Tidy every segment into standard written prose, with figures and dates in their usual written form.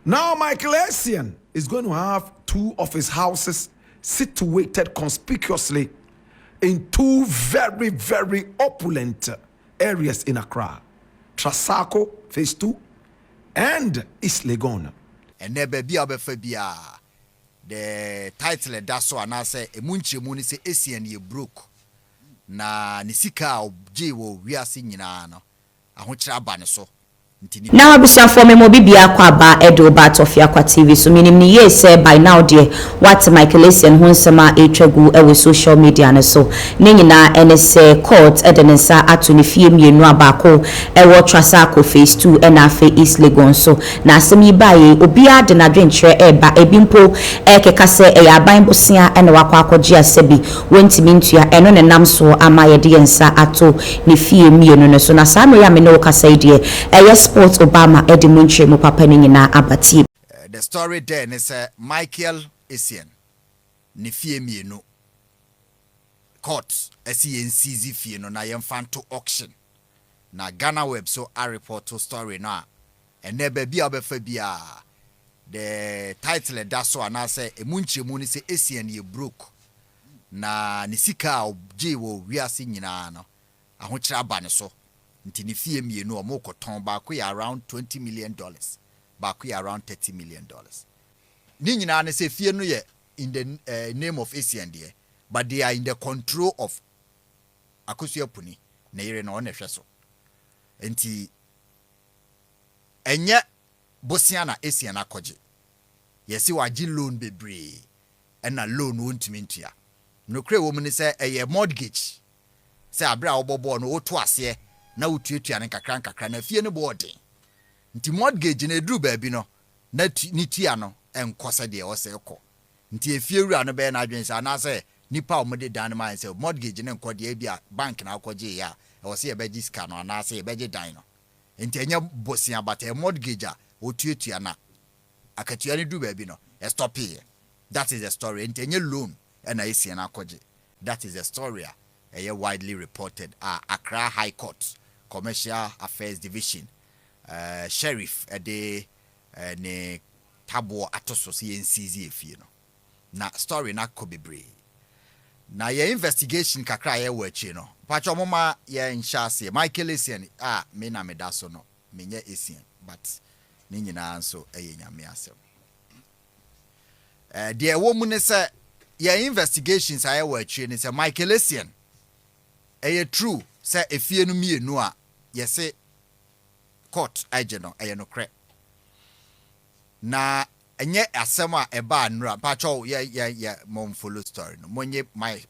Now, Michael Essien is going to have 2 of his houses situated conspicuously in 2 very, very opulent areas in Accra. Trassaco, phase 2, and East Lagon. And never be the title that's so and I say a munchi muni say Essien ye broke. Na nisika jiwo we are singing ano. I want to so. Now abushan for me mo bibia kwa ba edo ba Tofiakwa TV so minim ni ye say by now dear what Michael Essien ho nsema etwagu e social media ne so ne nyina ene say court edenensa ato ne fie mienu abako e wo Trassaco phase 2 e na fe East Lagon so na asem yi bae obia de na dwenkyere e ba ebimpo e keka say e ya ban bosia e na wakwa akogye asebi wontimi ntua eno ne nam so ama ye de nsa ato ne fie mienu ne so na same ya me no kasa die e Sports Obama Eddie Munche mo papa ni nyina abati. The story there is Michael Essien ne fie mienu court Essien CZ fie no na yemfa to auction na Ghana web so a report to story na and never be obefa bia the title that so and I say Munche mu ni say Essien ye broke na ni sika ogye wo wiase nyina no ahokyere aba ne so ntini fie mienu o moko ton ba ko around $20 million ba ko around $30 million ni nyina ne se fie no ye in the name of Essien there but they are in the control of Akosua Puni na yire na ona hweso enti enye bosia na Essien akoje yesi waji loan bebre na loan wontimi ntua no kre wo mu ni se eye mortgage se abra obobo no woto ase na utuetua ne kakra na fie ne boarding nti mortgage na eduru ba bi no na nitia no enkose de o se ko nti efie wura no be na adwensa na se nipa o mode dan man se mortgage ne nkode bia bank na akọje ya o se e beji ska no na se e beji dan no nti enya bosia bata mortgage a otuetua na akatua ne duru ba bi no e stop here. That is the story nti enya loan na Essien akọje. That is the story a widely reported Accra High Court Commercial Affairs Division sheriff de ne tabo atoso se NCZ efie no na story na kobebre na ye investigation kakra ye wachi no pacho moma ye nhyase Michael Essien me na medaso no menye Essien but ni nyina nso eye nyame asem de wo mu ne se ye investigations aye wachi ne se Michael Essien true say efie no mienu a yese court ageno no kre na enye asem a eba anura pacho ye mom follow story no monye my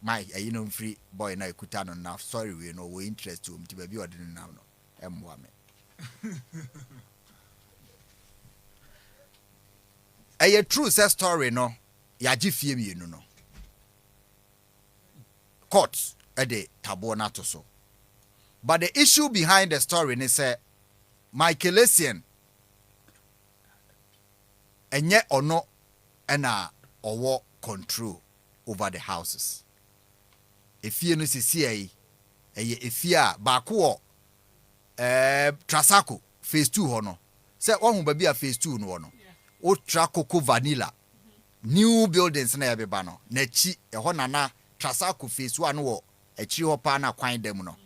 no free boy na ekuta no na sorry we no we interest to mti baby odin na no emwa me true say story no ya gifie mienu no court ede tabo na to so. But the issue behind the story is Michael Essien enye ono ena owo control over the houses. Efie no sisi eye efie a ba ko Trassaco phase 2 ho no. Se ohun ba bia phase 2 no no. O Trassaco vanilla. New buildings na yebeba no. Na chi ho na Trassaco phase 1 wo echi ho pa na kwan dem no.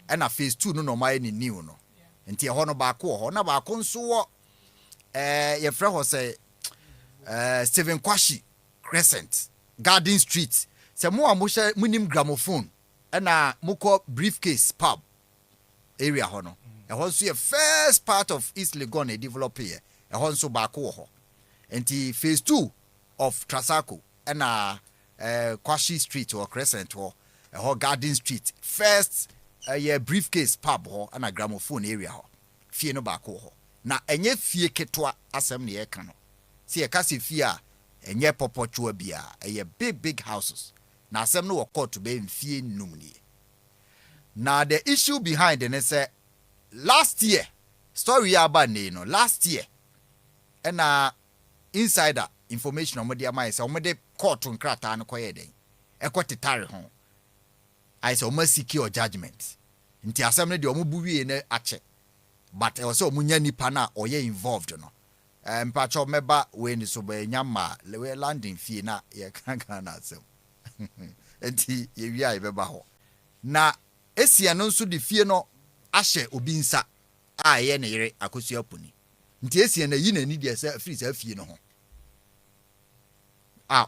Na phase 2 no no mai ni new no nti ho no ba ko ho na ba ko nso wo ye frɛ ho say Steven Kwashi Crescent Garden Street se mo amusha munim gramophone na mukọ briefcase pub area ho no ho nso ye first part of East Lagon e develop here ho nso ba ko ho nti phase 2 of Trassaco na Kwashi Street or Crescent ho Garden Street first briefcase pub ho na gramophone area ho fie no ba ko ho na enye fie ketwa asem ne ye ka no se ye ka se fie a enye popochua bia big houses na asem no wo court be fie num ni na the issue behind it is last year story about ne no last year na insider information omode amai se omode court nkrata no koye den ekotitare ho I say almost secure judgment. Nti asem ne de omubu wie na ache. But e so omunya nipa na oye involved no. mpacho meba we ni so be nyama we landing fee na ye kankan na asem enti ye wi ai beba ho na Essien no nso de fie no ahye obi nsa a ye ne yere akosua puni nti Essien na yi na ni de se free sa fie no ho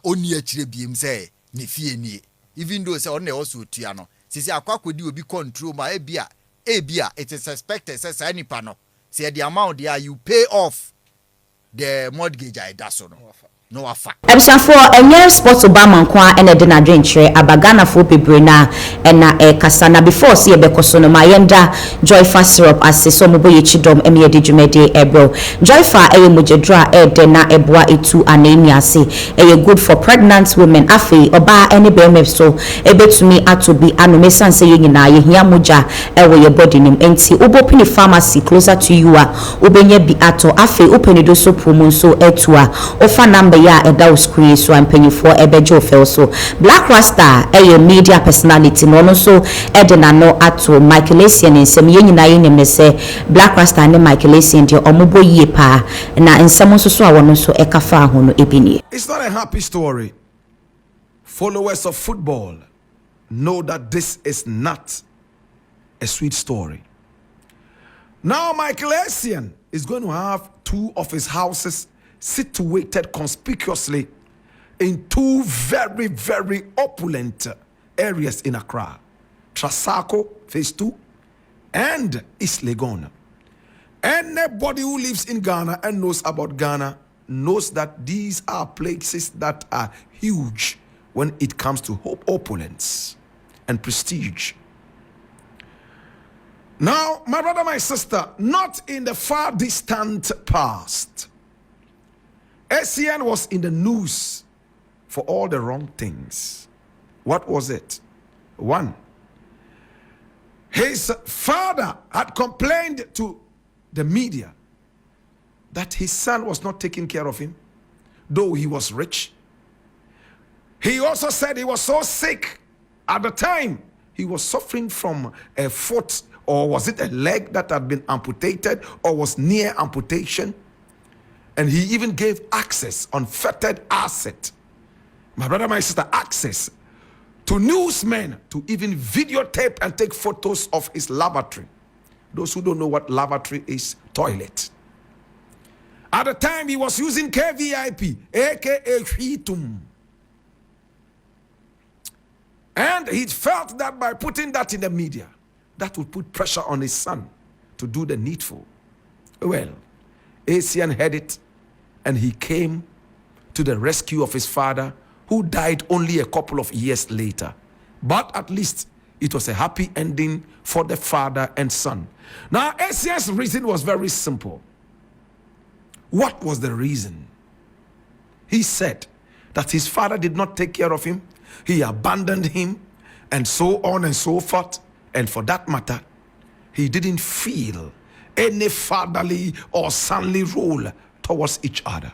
oni akire biem se ne fie nie even though say on na also tua no sisi akwakodi obi control ma ebia it is suspected say say nipa no say the amount there you pay off the mortgage I da so no wafa Ebisafo enye sports obama kwa ene de na dwenkyere abagana fo bebre na ena kasa na before see ebekoso no mayenda joyfa syrup aseso moboye chidom eme de dwumede ebro joyfa eye mojedra de na eboa etu anemia se eye good for pregnant women afi oba ene be so ebetumi atobi anome sanse ye nyina ye hia moja ewo ye body nim enti obopini pharmacy closer to you a obenye bi ato afi openido so promo so etua ofa number ya eda screen so ampanyifo ebejo fel so Black Rasta media personality no so edena no ato Michael Essien nsem ye nyina ye nim se Black Rasta ne Michael Essien de omobo yie pa na nsem so a wono so ekafa ho no ebini. It's not a happy story. Followers of football know that this is not a sweet story. Now Michael Essien is going to have 2 of his houses situated conspicuously in 2 very, very opulent areas in Accra. Trassaco, phase 2, and East Lagon. Anybody who lives in Ghana and knows about Ghana knows that these are places that are huge when it comes to opulence and prestige. Now, my brother, my sister, not in the far distant past, Essien was in the news for all the wrong things. What was it? 1, his father had complained to the media that his son was not taking care of him, though he was rich. He also said he was so sick at the time. He was suffering from a foot, or was it a leg that had been amputated or was near amputation? And he even gave access, unfettered asset, my brother, my sister, access to newsmen to even videotape and take photos of his lavatory. Those who don't know what lavatory is, toilet. At the time, he was using KVIP, aka Hitum. And he felt that by putting that in the media, that would put pressure on his son to do the needful. Well, Essien heard it, and he came to the rescue of his father, who died only a couple of years later. But at least it was a happy ending for the father and son. Now, Essien's reason was very simple. What was the reason? He said that his father did not take care of him, he abandoned him, and so on and so forth. And for that matter, he didn't feel any fatherly or sonly role towards each other.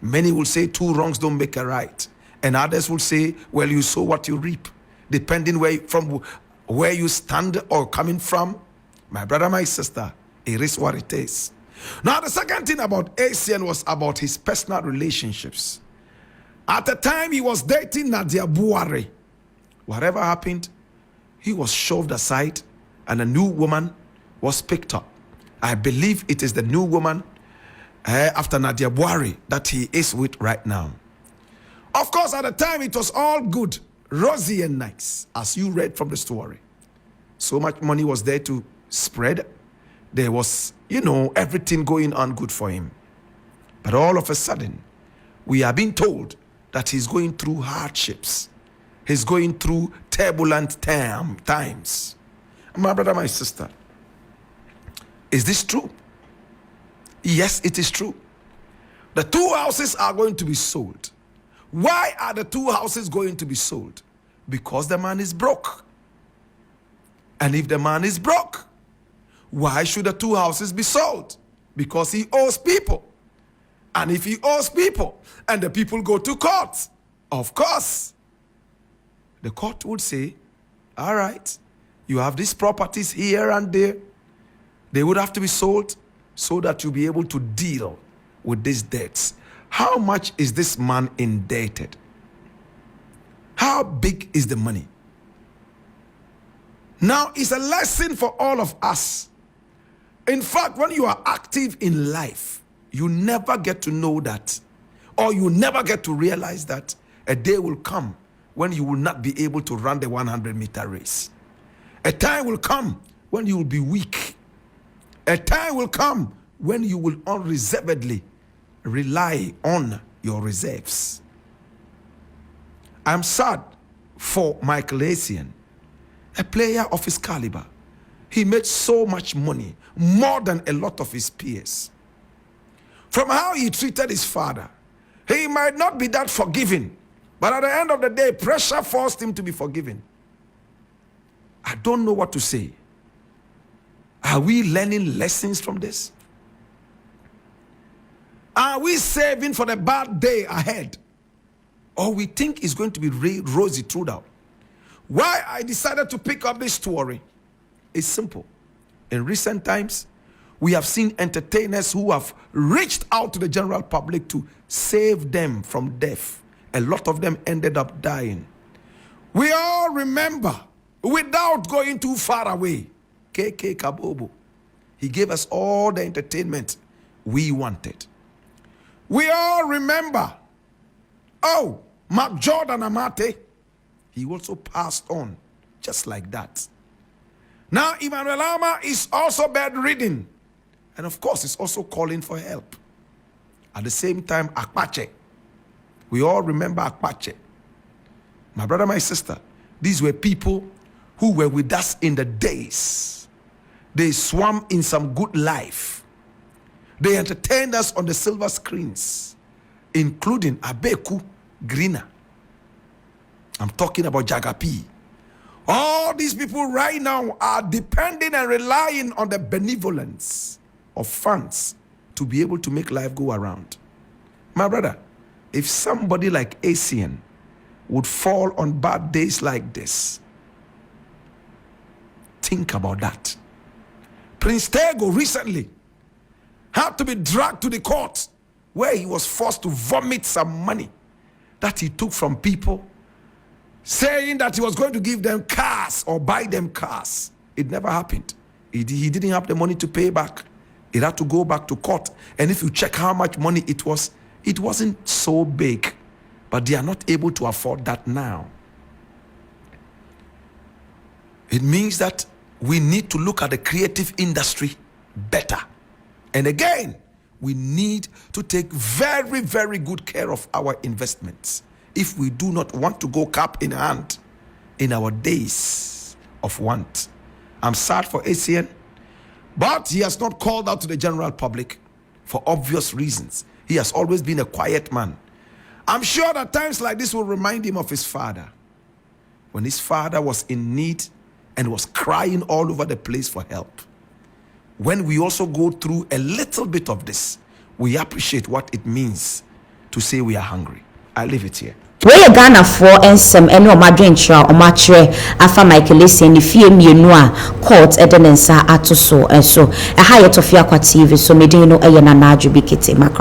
Many will say 2 wrongs don't make a right, and others will say, well, you sow what you reap, depending from where you stand or coming from. My brother, my sister, it is what it is. Now, the second thing about Essien was about his personal relationships. At the time he was dating Nadia Buare, whatever happened, he was shoved aside and a new woman was picked up. I believe it is the new woman after Nadia Buare that he is with right now. Of course, at the time it was all good, rosy and nice, as you read from the story. So much money was there to spread. There was, everything going on good for him. But all of a sudden, we are being told that he's going through hardships. He's going through turbulent times. My brother, my sister, is this true? Yes, it is true. The 2 houses are going to be sold. Why are the 2 houses going to be sold? Because the man is broke. And if the man is broke, why should the 2 houses be sold? Because he owes people. And if he owes people and the people go to court, of course, the court would say, all right, you have these properties here and there. They would have to be sold so that you'll be able to deal with these debts. How much is this man indebted? How big is the money? Now, it's a lesson for all of us. In fact, when you are active in life, you never get to know that, or you never get to realize that a day will come when you will not be able to run the 100-meter race. A time will come when you will be weak. A time will come when you will unreservedly rely on your reserves. I'm sad for Michael Essien, a player of his caliber. He made so much money, more than a lot of his peers. From how he treated his father, he might not be that forgiving, but at the end of the day, pressure forced him to be forgiven. I don't know what to say. Are we learning lessons from this? Are we saving for the bad day ahead? Or we think it's going to be rosy throughout? Why I decided to pick up this story is simple. In recent times, we have seen entertainers who have reached out to the general public to save them from death. A lot of them ended up dying. We all remember, without going too far away, KK Kabobo. He gave us all the entertainment we wanted. We all remember, Mark Jordan Amate. He also passed on just like that. Now, Emmanuel Ama is also bedridden. And of course, he's also calling for help. At the same time, Akpache. We all remember Akpache. My brother, my sister, these were people who were with us in the days. They swam in some good life. They entertained us on the silver screens, including Abeku Greener. I'm talking about Jagapi. All these people right now are depending and relying on the benevolence of funds to be able to make life go around. My brother, if somebody like Essien would fall on bad days like this, think about that. Prince Tego recently had to be dragged to the court where he was forced to vomit some money that he took from people, saying that he was going to give them cars or buy them cars. It never happened. He didn't have the money to pay back. It had to go back to court. And if you check how much money it was, it wasn't so big. But they are not able to afford that now. It means that we need to look at the creative industry better. And again, we need to take very, very good care of our investments if we do not want to go cap in hand in our days of want. I'm sad for Essien, but he has not called out to the general public for obvious reasons. He has always been a quiet man. I'm sure that times like this will remind him of his father, when his father was in need and was crying all over the place for help. When we also go through a little bit of this, we appreciate what it means to say we are hungry. I leave it here. Where Ghana for ensem ene omadwentra omachre afa Michael Essien ni fie mienu a court edenensa atoso enso eha ye Tofiakwa TV so medin no eye na adwubikete makra.